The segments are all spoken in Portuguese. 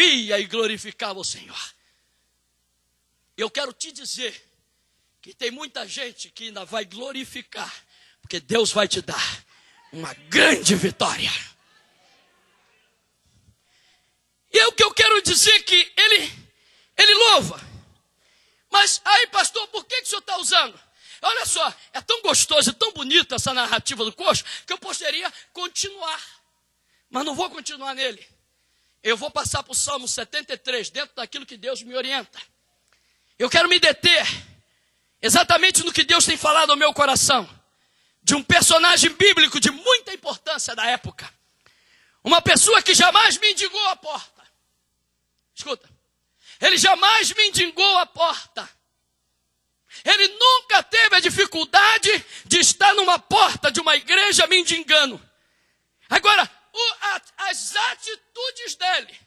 ouvia e glorificava o Senhor. Eu quero te dizer que tem muita gente que ainda vai glorificar, porque Deus vai te dar uma grande vitória. E é o que eu quero dizer, que ele louva. Mas aí, pastor, por que o senhor está usando? Olha só, é tão gostoso e tão bonita essa narrativa do coxo, que eu poderia continuar. Mas não vou continuar nele. Eu vou passar para o Salmo 73, dentro daquilo que Deus me orienta. Eu quero me deter exatamente no que Deus tem falado ao meu coração, de um personagem bíblico de muita importância da época. Uma pessoa que jamais mendigou a porta. Escuta, ele jamais mendigou a porta. Ele nunca teve a dificuldade de estar numa porta de uma igreja mendigando. Agora, as atitudes dele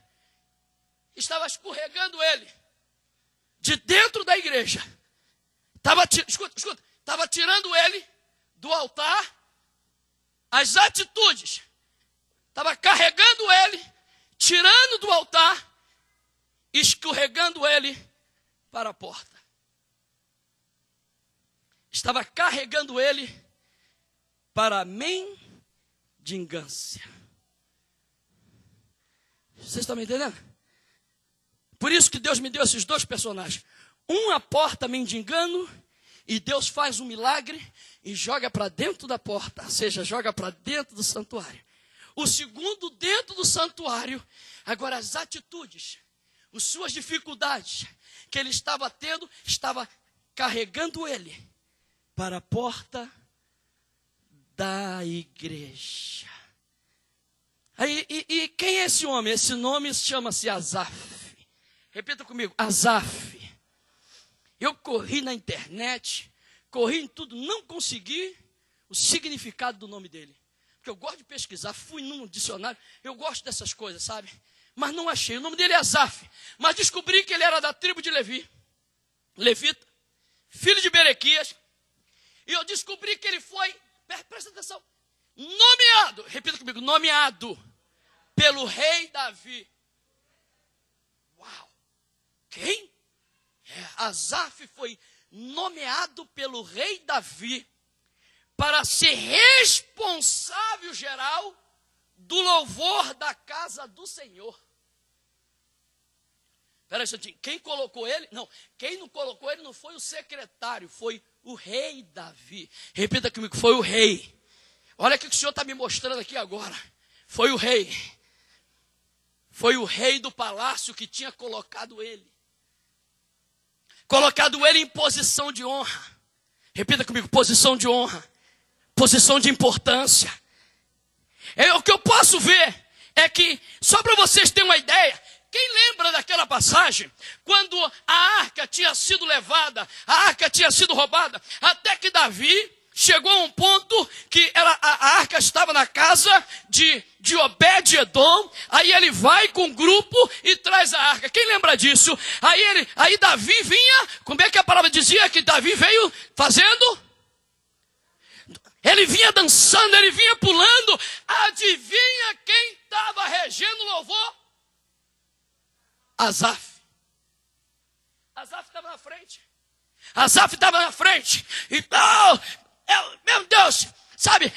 estavam escorregando ele de dentro da igreja. Estava tirando ele do altar. As atitudes estava carregando ele, tirando do altar, escorregando ele para a porta. Estava carregando ele para a mendigância. Vocês estão me entendendo? Por isso que Deus me deu esses dois personagens. A porta mendigando, e Deus faz um milagre e joga para dentro da porta, ou seja, joga para dentro do santuário. O segundo dentro do santuário. Agora as atitudes, as suas dificuldades que ele estava tendo, estava carregando ele para a porta da igreja. E quem é esse homem? Esse nome chama-se Asaf. Repita comigo, Asaf. Eu corri na internet, corri em tudo, não consegui o significado do nome dele. Porque eu gosto de pesquisar, fui num dicionário, eu gosto dessas coisas, sabe? Mas não achei. O nome dele é Asaf. Mas descobri que ele era da tribo de Levi, levita, filho de Berequias. E eu descobri que ele foi, presta atenção, nomeado, repita comigo, nomeado pelo rei Davi. Uau! Quem? Asaf foi nomeado pelo rei Davi para ser responsável geral do louvor da casa do Senhor. Espera aí, quem colocou ele? Não, quem não colocou ele não foi o secretário, foi o rei Davi. Repita comigo, foi o rei. Olha o que o Senhor está me mostrando aqui agora. Foi o rei. Foi o rei do palácio que tinha colocado ele. Colocado ele em posição de honra. Repita comigo, posição de honra. Posição de importância. O que eu posso ver é que, só para vocês terem uma ideia, quem lembra daquela passagem, quando a arca tinha sido levada, a arca tinha sido roubada, até que Davi chegou a um ponto que a arca estava na casa de Obed-Edom, aí ele vai com um grupo e traz a arca. Quem lembra disso? Aí Davi vinha, como é que a palavra dizia que Davi veio fazendo? Ele vinha dançando, ele vinha pulando. Adivinha quem estava regendo o louvor? Asaf. Asaf estava na frente. Asaf estava na frente. Então, meu Deus, sabe,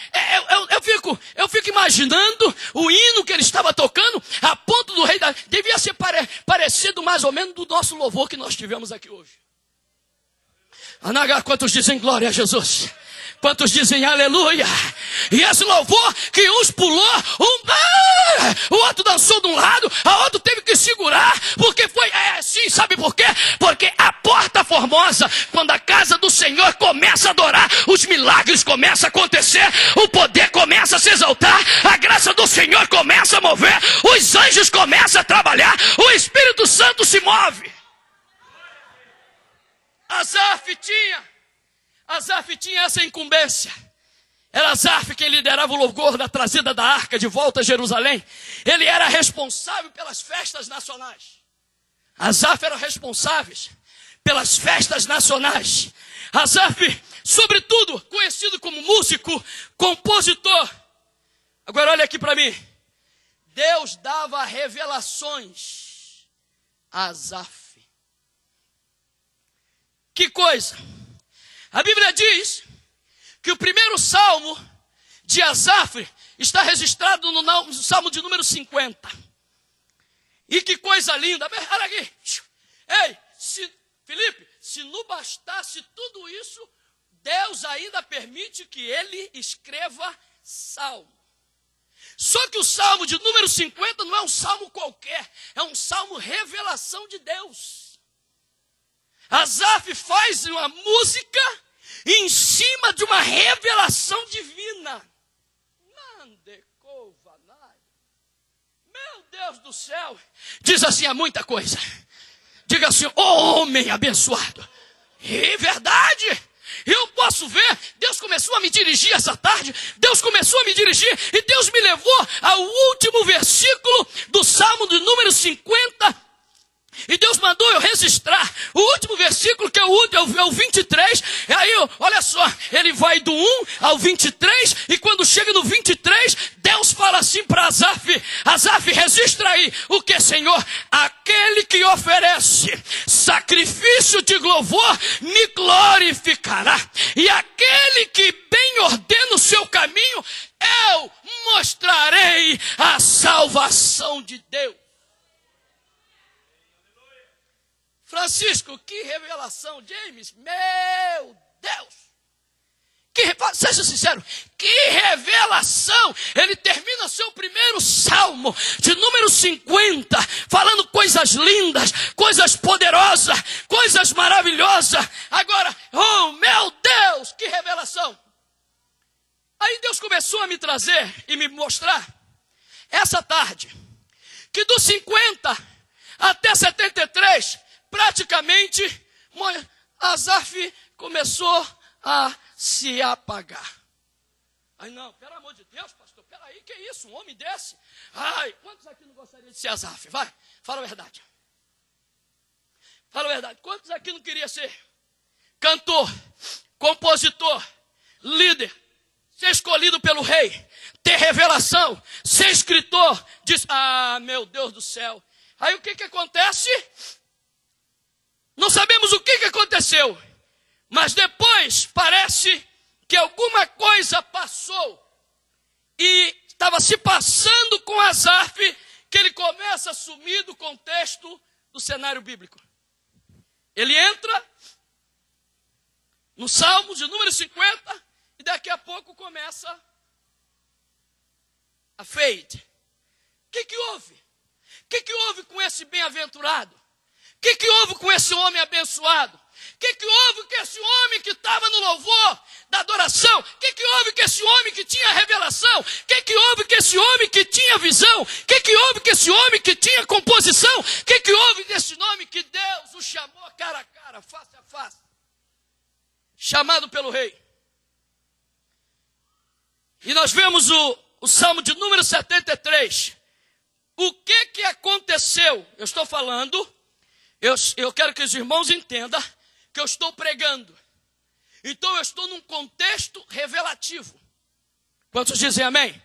eu fico imaginando o hino que ele estava tocando, a ponto do rei Davi. Devia ser parecido mais ou menos do nosso louvor que nós tivemos aqui hoje. Quantos dizem glória a Jesus? Quantos dizem aleluia? E esse louvor que uns pulou, o outro dançou de um lado, a outro teve que segurar, porque foi assim, sabe por quê? Porque a porta formosa, quando a casa do Senhor começa a adorar, os milagres começam a acontecer, o poder começa a se exaltar, a graça do Senhor começa a mover, os anjos começam a trabalhar, o Espírito Santo se move. Asaf tinha essa incumbência. Era Asaf quem liderava o louvor da trazida da arca de volta a Jerusalém. Ele era responsável pelas festas nacionais. Asaf era responsável pelas festas nacionais. Asaf, sobretudo, conhecido como músico, compositor. Agora olha aqui para mim. Deus dava revelações Asaf. Que coisa! A Bíblia diz que o primeiro salmo de Asaf está registrado no salmo de número 50. E que coisa linda! Olha aqui! Ei, Felipe, se não bastasse tudo isso, Deus ainda permite que ele escreva salmo. Só que o salmo de número 50 não é um salmo qualquer, é um salmo revelação de Deus. Asaf faz uma música em cima de uma revelação divina. Meu Deus do céu, diz assim, há muita coisa. Diga assim, homem abençoado. É verdade. Eu posso ver, Deus começou a me dirigir essa tarde, Deus começou a me dirigir e Deus me levou ao último versículo do Salmo de número 50. E Deus mandou eu registrar o último versículo, que é o 23. E aí, olha só, ele vai do 1 ao 23. E quando chega no 23, Deus fala assim para Asaf. Asaf, registra aí o que, Senhor? Aquele que oferece sacrifício de louvor me glorificará. E aquele que bem ordena o seu caminho, eu mostrarei a salvação de Deus. Francisco, que revelação, James, meu Deus, seja sincero, que revelação, ele termina seu primeiro salmo, de número 50, falando coisas lindas, coisas poderosas, coisas maravilhosas, agora, oh meu Deus, que revelação, aí Deus começou a me trazer e me mostrar, essa tarde, que dos 50 até 73, praticamente, Asaf começou a se apagar. Ai não, pelo amor de Deus, pastor, peraí, que isso, um homem desse? Ai, quantos aqui não gostariam de ser Asaf? Vai, fala a verdade. Fala a verdade, quantos aqui não queria ser cantor, compositor, líder, ser escolhido pelo rei, ter revelação, ser escritor? Diz, meu Deus do céu. Aí o que acontece? Não sabemos o que aconteceu, mas depois parece que alguma coisa passou e estava se passando com Asaf, que ele começa a sumir do contexto do cenário bíblico. Ele entra no Salmo de número 50 e daqui a pouco começa a fade. O que houve? O que houve com esse bem-aventurado? O que houve com esse homem abençoado? O que houve com esse homem que estava no louvor da adoração? O que houve com esse homem que tinha revelação? O que houve com esse homem que tinha visão? O que houve com esse homem que tinha composição? O que houve desse nome que Deus o chamou cara a cara, face a face? Chamado pelo rei. E nós vemos o Salmo de número 73. O que aconteceu? Eu estou falando... Eu quero que os irmãos entendam que eu estou pregando. Então eu estou num contexto revelativo. Quantos dizem amém?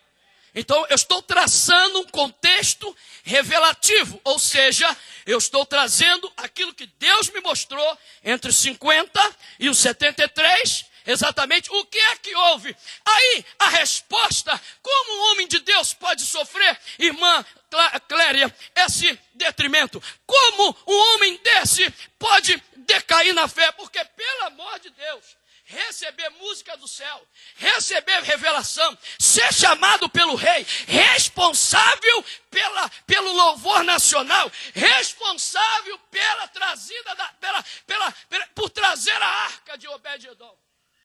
Então eu estou traçando um contexto revelativo. Ou seja, eu estou trazendo aquilo que Deus me mostrou entre os 50 e os 73. Exatamente o que é que houve. Aí a resposta, como um homem de Deus pode sofrer, irmã Cléria, esse detrimento? Como um homem desse pode decair na fé? Porque, pelo amor de Deus, receber música do céu, receber revelação, ser chamado pelo rei, responsável pelo louvor nacional, responsável pela trazida, por trazer a arca de Obed-edom.